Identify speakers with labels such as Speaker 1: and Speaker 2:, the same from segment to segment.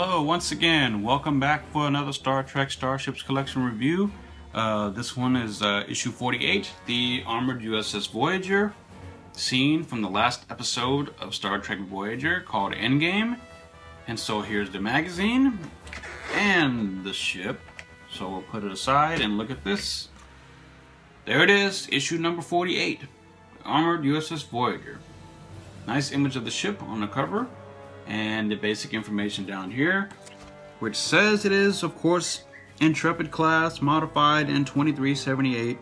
Speaker 1: Hello once again, welcome back for another Star Trek Starships collection review. This one is issue 48, the armored USS Voyager, scene from the last episode of Star Trek Voyager called Endgame. And so here's the magazine and the ship. So we'll put it aside and look at this. There it is, issue number 48, armored USS Voyager. Nice image of the ship on the cover. And the basic information down here, which says it is, of course, Intrepid class, modified in 2378.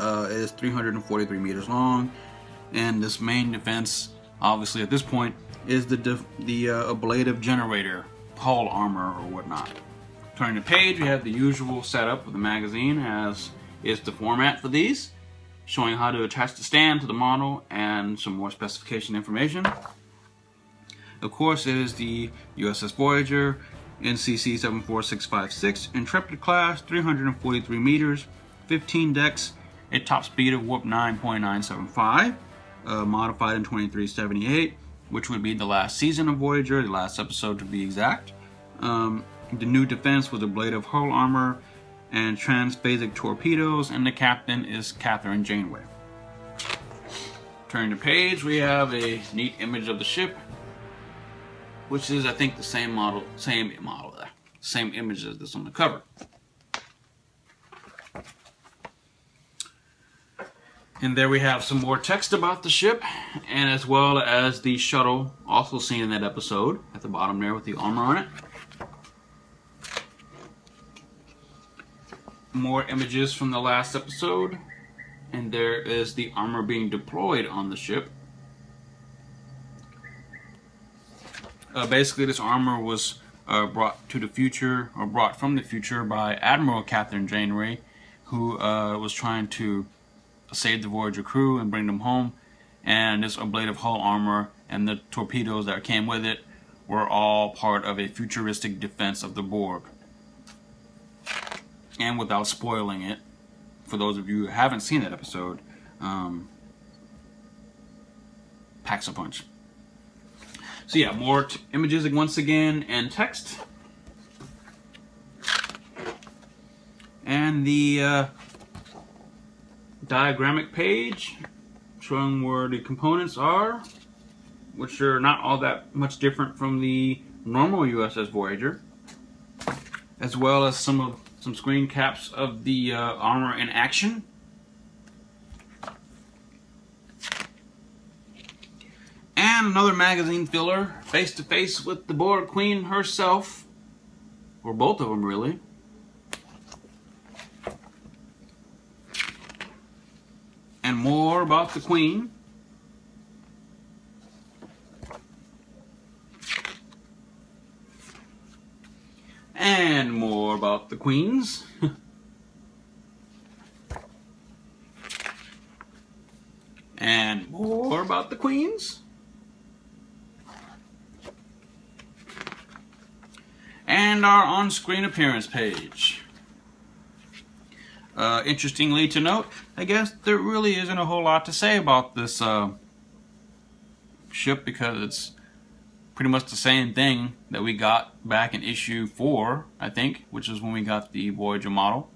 Speaker 1: It is 343 meters long, and this main defense, obviously at this point, is the ablative generator, hull armor or whatnot. Turning the page, we have the usual setup of the magazine, as is the format for these, showing how to attach the stand to the model and some more specification information. Of course, it is the USS Voyager NCC-74656, Intrepid class, 343 meters, 15 decks, a top speed of warp 9.975, modified in 2378, which would be the last season of Voyager, the last episode to be exact. The new defense was ablative hull armor and transphasic torpedoes, and the captain is Catherine Janeway. Turning the page, we have a neat image of the ship, which is, I think, the same image as this on the cover. And there we have some more text about the ship, and as well as the shuttle, also seen in that episode, at the bottom there with the armor on it. More images from the last episode, and there is the armor being deployed on the ship. Basically, this armor was brought to the future, or brought from the future, by Admiral Catherine Janeway, who was trying to save the Voyager crew and bring them home. And this ablative hull armor and the torpedoes that came with it were all part of a futuristic defense of the Borg. And without spoiling it, for those of you who haven't seen that episode, packs a punch. So yeah, more images once again, and text. And the diagrammic page showing where the components are, which are not all that much different from the normal USS Voyager, as well as some screen caps of the armor in action. And another magazine filler, face to face with the Borg Queen herself, or both of them really. And more about the Queen. And more about the Queens. And more about the Queens. And our on-screen appearance page. Interestingly to note, I guess there really isn't a whole lot to say about this ship, because it's pretty much the same thing that we got back in issue 4, I think, which is when we got the Voyager model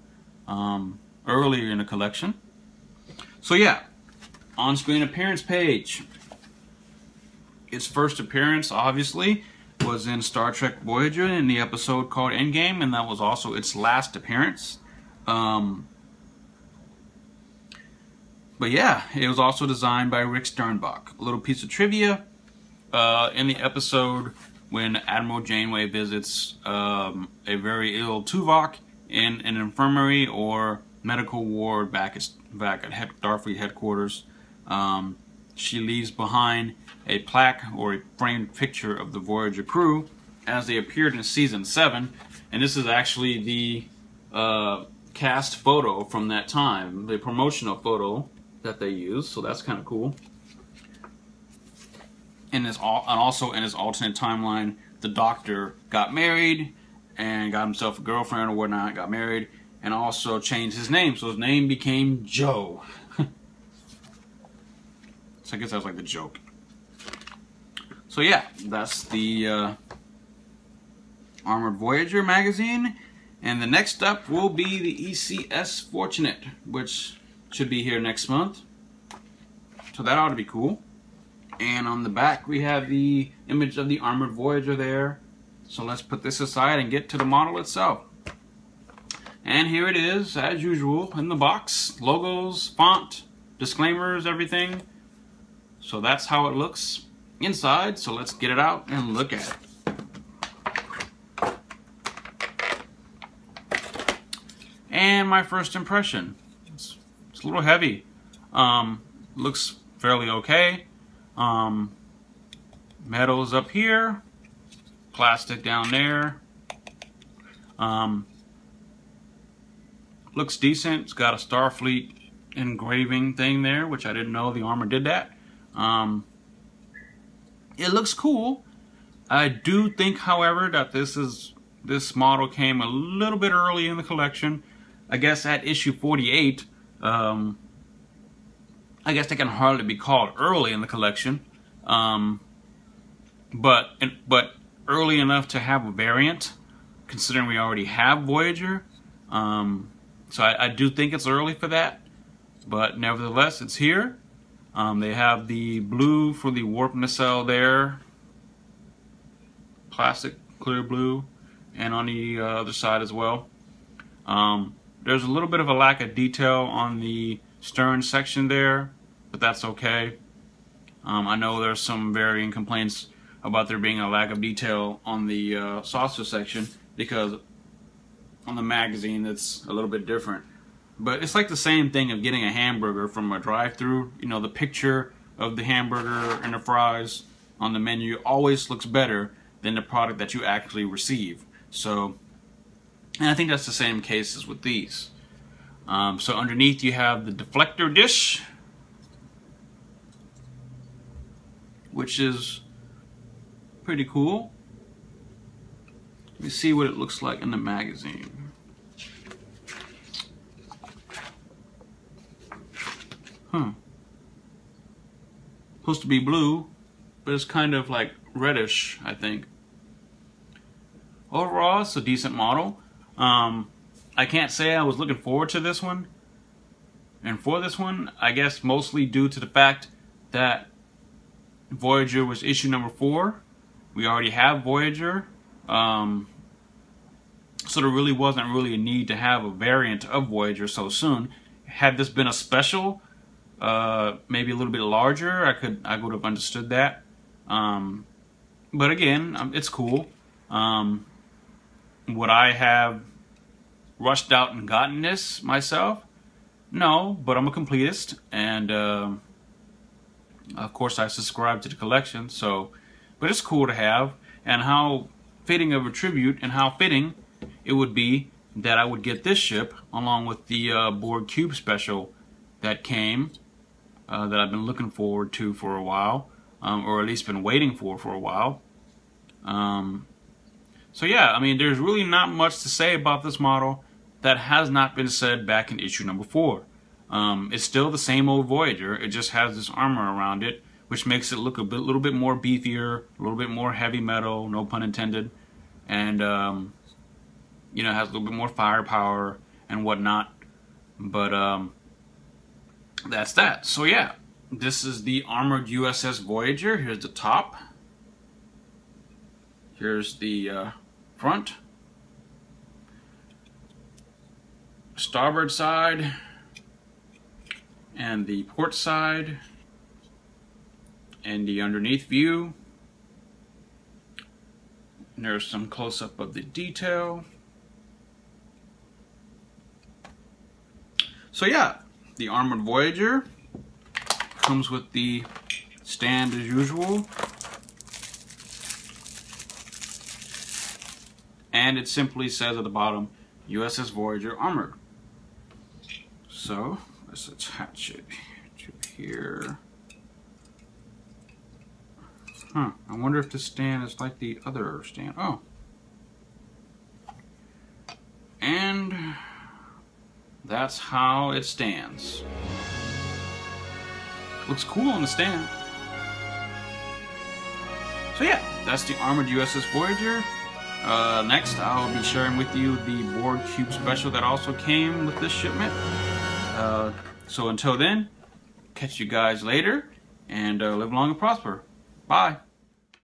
Speaker 1: earlier in the collection. So yeah, on-screen appearance page. Its first appearance, obviously, was in Star Trek Voyager in the episode called Endgame, and that was also its last appearance. But yeah, it was also designed by Rick Sternbach. A little piece of trivia, in the episode when Admiral Janeway visits a very ill Tuvok in an infirmary or medical ward back at Starfleet headquarters, she leaves behind a plaque or a framed picture of the Voyager crew as they appeared in season 7, and this is actually the cast photo from that time, the promotional photo that they used, so that's kind of cool. And also in his alternate timeline, the Doctor got married and got himself a girlfriend or whatnot, got married, and also changed his name, so his name became Joe. So I guess that was like the joke. So yeah, that's the Armored Voyager magazine. And the next up will be the ECS Fortunate, which should be here next month. So that ought to be cool. And on the back we have the image of the Armored Voyager there. So let's put this aside and get to the model itself. And here it is, as usual, in the box. Logos, font, disclaimers, everything. So that's how it looks inside. So let's get it out and look at it. And my first impression, it's a little heavy. Looks fairly okay. Metal's up here, plastic down there. Looks decent. It's got a Starfleet engraving thing there, which I didn't know the armor did that. It looks cool. I do think, however, that this model came a little bit early in the collection. I guess at issue 48, I guess they can hardly be called early in the collection, but early enough to have a variant, considering we already have Voyager. So I do think it's early for that, but nevertheless, it's here. They have the blue for the warp nacelle there, plastic clear blue, and on the other side as well. There's a little bit of a lack of detail on the stern section there, but that's okay. I know there's some varying complaints about there being a lack of detail on the saucer section, because on the magazine it's a little bit different. But it's like the same thing of getting a hamburger from a drive-through. You know, the picture of the hamburger and the fries on the menu always looks better than the product that you actually receive. So, and I think that's the same case as with these. So underneath you have the deflector dish, which is pretty cool. Let me see what it looks like in the magazine. Supposed to be blue, but it's kind of like reddish, I think. Overall, it's a decent model. I can't say I was looking forward to this one. And for this one, I guess mostly due to the fact that Voyager was issue number 4. We already have Voyager. So there really wasn't a need to have a variant of Voyager so soon. Had this been a special, maybe a little bit larger, I would have understood that. But again, it's cool. Would I have rushed out and gotten this myself? No, but I'm a completist, and of course I subscribe to the collection. So, but it's cool to have, and how fitting of a tribute, and how fitting it would be that I would get this ship along with the Borg Cube special that came, that I've been looking forward to for a while, or at least been waiting for a while. So yeah, I mean, there's really not much to say about this model that has not been said back in issue number 4. It's still the same old Voyager. It just has this armor around it, which makes it look a little bit more beefier, a little bit more heavy metal, no pun intended, and you know, has a little bit more firepower and whatnot. But that's that. So yeah, this is the armored USS Voyager. Here's the top. Here's the front, starboard side, and the port side, and the underneath view. And there's some close-up of the detail. So yeah, the armored Voyager comes with the stand as usual. And it simply says at the bottom, USS Voyager Armored. So let's attach it to here. I wonder if this stand is like the other stand. Oh. And that's how it stands. Looks cool on the stand. So yeah, that's the armored USS Voyager. Next, I'll be sharing with you the Board Cube Special that also came with this shipment. So until then, catch you guys later, and live long and prosper. Bye.